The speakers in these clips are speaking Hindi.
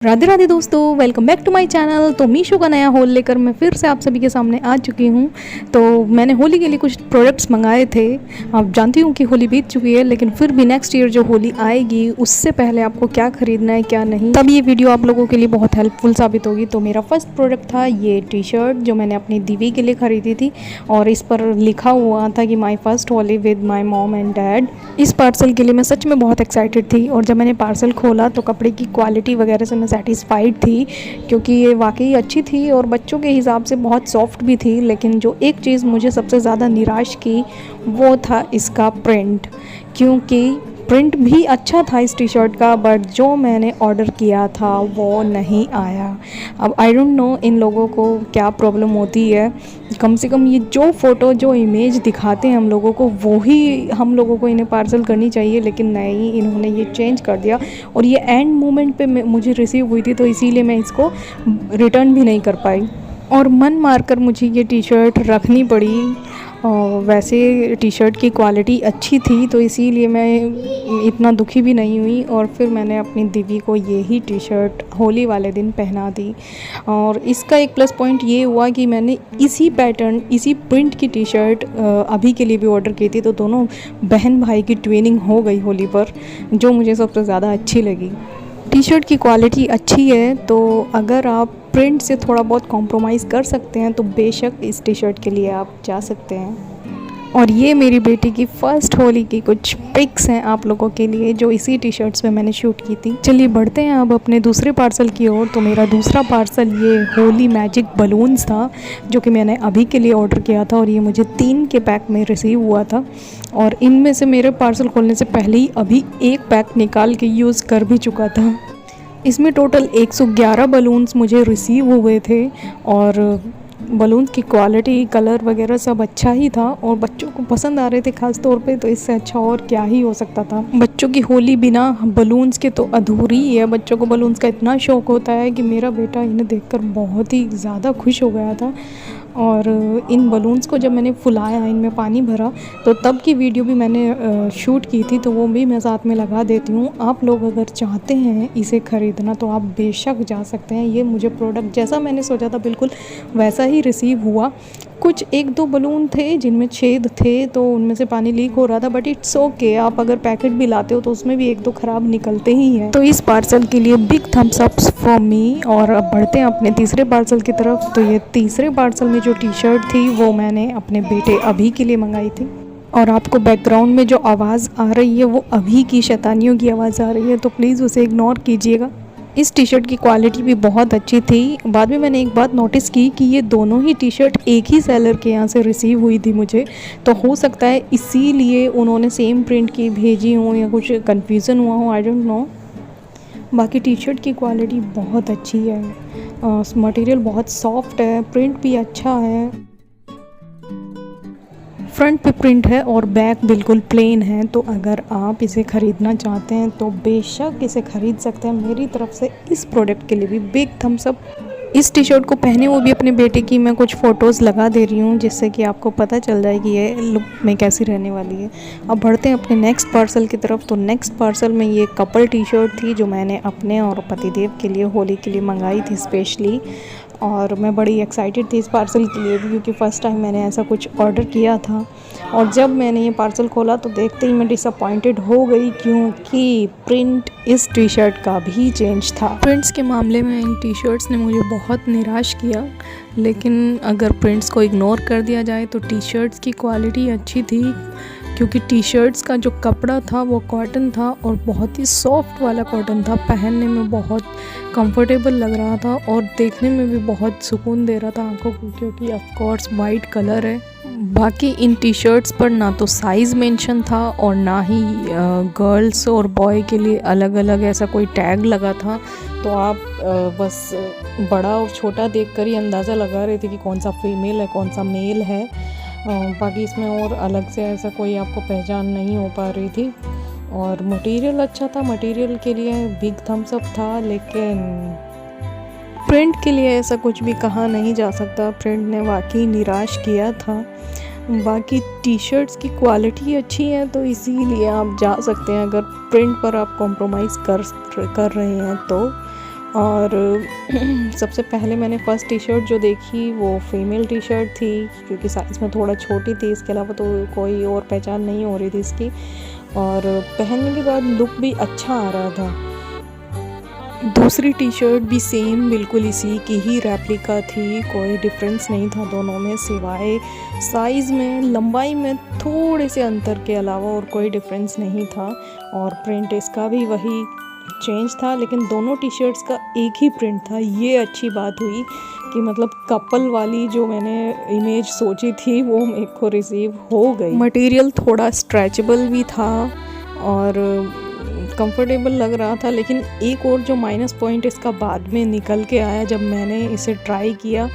राधे राधे दोस्तों, welcome back to my channel. तो मीशो का नया हॉल लेकर मैं फिर से आप सभी के सामने आ चुकी हूँ। तो मैंने होली के लिए कुछ प्रोडक्ट्स मंगाए थे। आप जानती हूँ कि होली बीत चुकी है, लेकिन फिर भी नेक्स्ट ईयर जो होली आएगी उससे पहले आपको क्या ख़रीदना है क्या नहीं, तब ये वीडियो आप लोगों के लिए बहुत हेल्पफुल साबित होगी। तो मेरा फर्स्ट प्रोडक्ट था ये टी शर्ट, जो मैंने अपनी दीदी के लिए ख़रीदी थी और इस पर लिखा हुआ था कि my first Holi with my mom and dad. इस पार्सल के लिए मैं सच में बहुत एक्साइटेड थी और जब मैंने पार्सल खोला तो कपड़े की क्वालिटी वगैरह से मैं सेटिस्फाइड थी, क्योंकि ये वाकई अच्छी थी और बच्चों के हिसाब से बहुत सॉफ्ट भी थी। लेकिन जो एक चीज़ मुझे सबसे ज़्यादा निराश की वो था इसका प्रिंट, क्योंकि प्रिंट भी अच्छा था इस टी शर्ट का, बट जो मैंने ऑर्डर किया था वो नहीं आया। अब आई डोंट नो इन लोगों को क्या प्रॉब्लम होती है। कम से कम ये जो फ़ोटो जो इमेज दिखाते हैं हम लोगों को, वो ही हम लोगों को इन्हें पार्सल करनी चाहिए, लेकिन नहीं, इन्होंने ये चेंज कर दिया और ये एंड मोमेंट पे मुझे रिसीव हुई थी, तो इसीलिए मैं इसको रिटर्न भी नहीं कर पाई और मन मारकर मुझे ये टी शर्ट रखनी पड़ी। वैसे टी शर्ट की क्वालिटी अच्छी थी, तो इसीलिए मैं इतना दुखी भी नहीं हुई और फिर मैंने अपनी दीदी को ये ही टी शर्ट होली वाले दिन पहना दी। और इसका एक प्लस पॉइंट ये हुआ कि मैंने इसी पैटर्न, इसी प्रिंट की टी शर्ट अभी के लिए भी ऑर्डर की थी, तो दोनों बहन भाई की ट्विनिंग हो गई होली पर, जो मुझे सबसे ज़्यादा अच्छी लगी। टी शर्ट की क्वालिटी अच्छी है, तो अगर आप प्रिंट से थोड़ा बहुत कॉम्प्रोमाइज़ कर सकते हैं तो बेशक इस टी शर्ट के लिए आप जा सकते हैं। और ये मेरी बेटी की फ़र्स्ट होली की कुछ पिक्स हैं आप लोगों के लिए, जो इसी टी शर्ट्स में मैंने शूट की थी। चलिए बढ़ते हैं अब अपने दूसरे पार्सल की ओर। तो मेरा दूसरा पार्सल ये होली मैजिक बलून्स था, जो कि मैंने अभी के लिए ऑर्डर किया था और ये मुझे 3 के पैक में रिसीव हुआ था। और इनमें से मेरे पार्सल खोलने से पहले ही अभी एक पैक निकाल के यूज़ कर भी चुका था। इसमें टोटल 111 बलून्स मुझे रिसीव हुए थे और बलून्स की क्वालिटी, कलर वगैरह सब अच्छा ही था और बच्चों को पसंद आ रहे थे ख़ास तौर पे, तो इससे अच्छा और क्या ही हो सकता था। बच्चों की होली बिना बलून्स के तो अधूरी ही है। बच्चों को बलून्स का इतना शौक़ होता है कि मेरा बेटा इन्हें देखकर बहुत ही ज़्यादा खुश हो गया था। और इन बलून्स को जब मैंने फुलाया, इनमें पानी भरा, तो तब की वीडियो भी मैंने शूट की थी, तो वो भी मैं साथ में लगा देती हूँ। आप लोग अगर चाहते हैं इसे ख़रीदना तो आप बेशक जा सकते हैं। ये मुझे प्रोडक्ट जैसा मैंने सोचा था बिल्कुल वैसा ही रिसीव हुआ। कुछ 1-2 बलून थे जिनमें छेद थे, तो उनमें से पानी लीक हो रहा था, बट इट्स ओके। आप अगर पैकेट भी लाते हो तो उसमें भी 1-2 ख़राब निकलते ही हैं। तो इस पार्सल के लिए big thumbs ups for me. और अब बढ़ते हैं अपने तीसरे पार्सल की तरफ। तो ये तीसरे पार्सल में जो टी शर्ट थी वो मैंने अपने बेटे अभी के लिए मंगाई थी। और आपको बैकग्राउंड में जो आवाज़ आ रही है वो अभी की शैतानियों की आवाज़ आ रही है, तो प्लीज़ उसे इग्नोर कीजिएगा। इस टी शर्ट की क्वालिटी भी बहुत अच्छी थी। बाद में मैंने एक बात नोटिस की कि ये दोनों ही टी शर्ट एक ही सेलर के यहाँ से रिसीव हुई थी मुझे, तो हो सकता है इसीलिए उन्होंने सेम प्रिंट की भेजी हो या कुछ कन्फ्यूज़न हुआ हो, आई डोंट नो। बाकी टी शर्ट की क्वालिटी बहुत अच्छी है, मटेरियल बहुत सॉफ्ट है, प्रिंट भी अच्छा है, फ्रंट पे प्रिंट है और बैक बिल्कुल प्लेन है। तो अगर आप इसे ख़रीदना चाहते हैं तो बेशक इसे ख़रीद सकते हैं। मेरी तरफ से इस प्रोडक्ट के लिए भी बिग थम्स अप। इस टी शर्ट को पहने हुए भी अपने बेटे की मैं कुछ फ़ोटोज़ लगा दे रही हूँ, जिससे कि आपको पता चल जाए कि ये लुक में कैसी रहने वाली है। अब बढ़ते हैं अपने नेक्स्ट पार्सल की तरफ। तो नेक्स्ट पार्सल में ये कपल टी शर्ट थी, जो मैंने अपने और पतिदेव के लिए होली के लिए मंगाई थी स्पेशली। और मैं बड़ी एक्साइटेड थी इस पार्सल के लिए भी, क्योंकि फ़र्स्ट टाइम मैंने ऐसा कुछ ऑर्डर किया था। और जब मैंने ये पार्सल खोला तो देखते ही मैं डिसअपॉइंटेड हो गई, क्योंकि प्रिंट इस टी शर्ट का भी चेंज था। प्रिंट्स के मामले में इन टी शर्ट्स ने मुझे बहुत निराश किया, लेकिन अगर प्रिंट्स को इग्नोर कर दिया जाए तो टी शर्ट्स की क्वालिटी अच्छी थी, क्योंकि टी शर्ट्स का जो कपड़ा था वो कॉटन था और बहुत ही सॉफ्ट वाला कॉटन था। पहनने में बहुत कंफर्टेबल लग रहा था और देखने में भी बहुत सुकून दे रहा था आंखों को, क्योंकि ऑफ कोर्स वाइट कलर है। बाकी इन टी शर्ट्स पर ना तो साइज़ मेंशन था और ना ही गर्ल्स और बॉय के लिए अलग अलग ऐसा कोई टैग लगा था, तो आप बस बड़ा और छोटा देखकर ही अंदाज़ा लगा रहे थे कि कौन सा फीमेल है कौन सा मेल है। बाकी इसमें और अलग से ऐसा कोई आपको पहचान नहीं हो पा रही थी। और मटेरियल अच्छा था, मटेरियल के लिए बिग थम्स अप था, लेकिन प्रिंट के लिए ऐसा कुछ भी कहा नहीं जा सकता। प्रिंट ने वाकई निराश किया था। बाकी टी शर्ट्स की क्वालिटी अच्छी है, तो इसीलिए आप जा सकते हैं अगर प्रिंट पर आप कॉम्प्रोमाइज़ कर रहे हैं तो। और सबसे पहले मैंने फ़र्स्ट टी शर्ट जो देखी वो फीमेल टी शर्ट थी, क्योंकि साइज़ में थोड़ा छोटी थी, इसके अलावा तो कोई और पहचान नहीं हो रही थी इसकी। और पहनने के बाद लुक भी अच्छा आ रहा था। दूसरी टी शर्ट भी सेम बिल्कुल इसी की ही रेप्लिका थी, कोई डिफरेंस नहीं था दोनों में, सिवाय साइज़ में, लंबाई में थोड़े से अंतर के अलावा और कोई डिफरेंस नहीं था। और प्रिंट इसका भी वही चेंज था, लेकिन दोनों टी शर्ट्स का एक ही प्रिंट था। ये अच्छी बात हुई कि मतलब कपल वाली जो मैंने इमेज सोची थी वो मेरे को रिसीव हो गई। मटेरियल थोड़ा स्ट्रेचेबल भी था और कंफर्टेबल लग रहा था, लेकिन एक और जो माइनस पॉइंट इसका बाद में निकल के आया जब मैंने इसे ट्राई किया,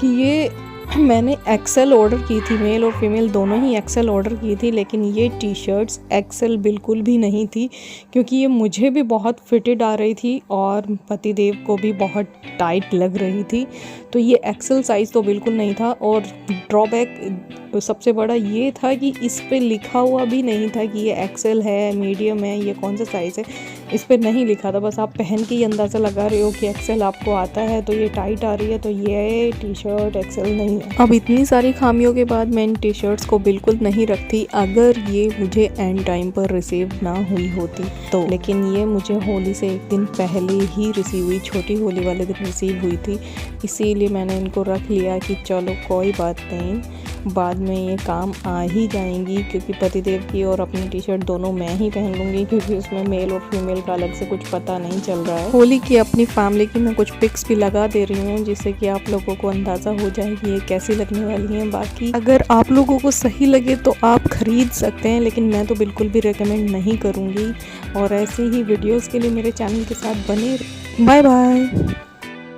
कि ये मैंने एक्सेल ऑर्डर की थी, मेल और फीमेल दोनों ही एक्सेल ऑर्डर की थी, लेकिन ये टी शर्ट्स एक्सेल बिल्कुल भी नहीं थी, क्योंकि ये मुझे भी बहुत फिटेड आ रही थी और पतिदेव को भी बहुत टाइट लग रही थी। तो ये एक्सेल साइज़ तो बिल्कुल नहीं था। और ड्रॉबैक सबसे बड़ा ये था कि इस पे लिखा हुआ भी नहीं था कि ये एक्सेल है, मीडियम है, ये कौन सा साइज़ है, इस पे नहीं लिखा था। बस आप पहन के ही अंदाज़ा लगा रहे हो कि एक्सेल आपको आता है, तो ये टाइट आ रही है, तो ये टी शर्ट एक्सेल नहीं है। अब इतनी सारी खामियों के बाद मैं इन टी शर्ट्स को बिल्कुल नहीं रखती, अगर ये मुझे एंड टाइम पर रिसीव ना हुई होती तो। लेकिन ये मुझे होली से एक दिन पहले ही रिसीव हुई, छोटी होली वाले दिन रिसीव हुई थी, इसीलिए मैंने इनको रख लिया कि चलो कोई बात नहीं, बाद में ये काम आ ही जाएंगी, क्योंकि पतिदेव की और अपनी टी शर्ट दोनों मैं ही पहन लूँगी, क्योंकि उसमें मेल और फीमेल का अलग से कुछ पता नहीं चल रहा है। होली की अपनी फैमिली की मैं कुछ पिक्स भी लगा दे रही हूँ, जिससे कि आप लोगों को अंदाज़ा हो जाए कि ये कैसी लगने वाली हैं। बाकी अगर आप लोगों को सही लगे तो आप ख़रीद सकते हैं, लेकिन मैं तो बिल्कुल भी रिकमेंड नहीं करूँगी। और ऐसे ही वीडियोज़ के लिए मेरे चैनल के साथ बने। Bye bye.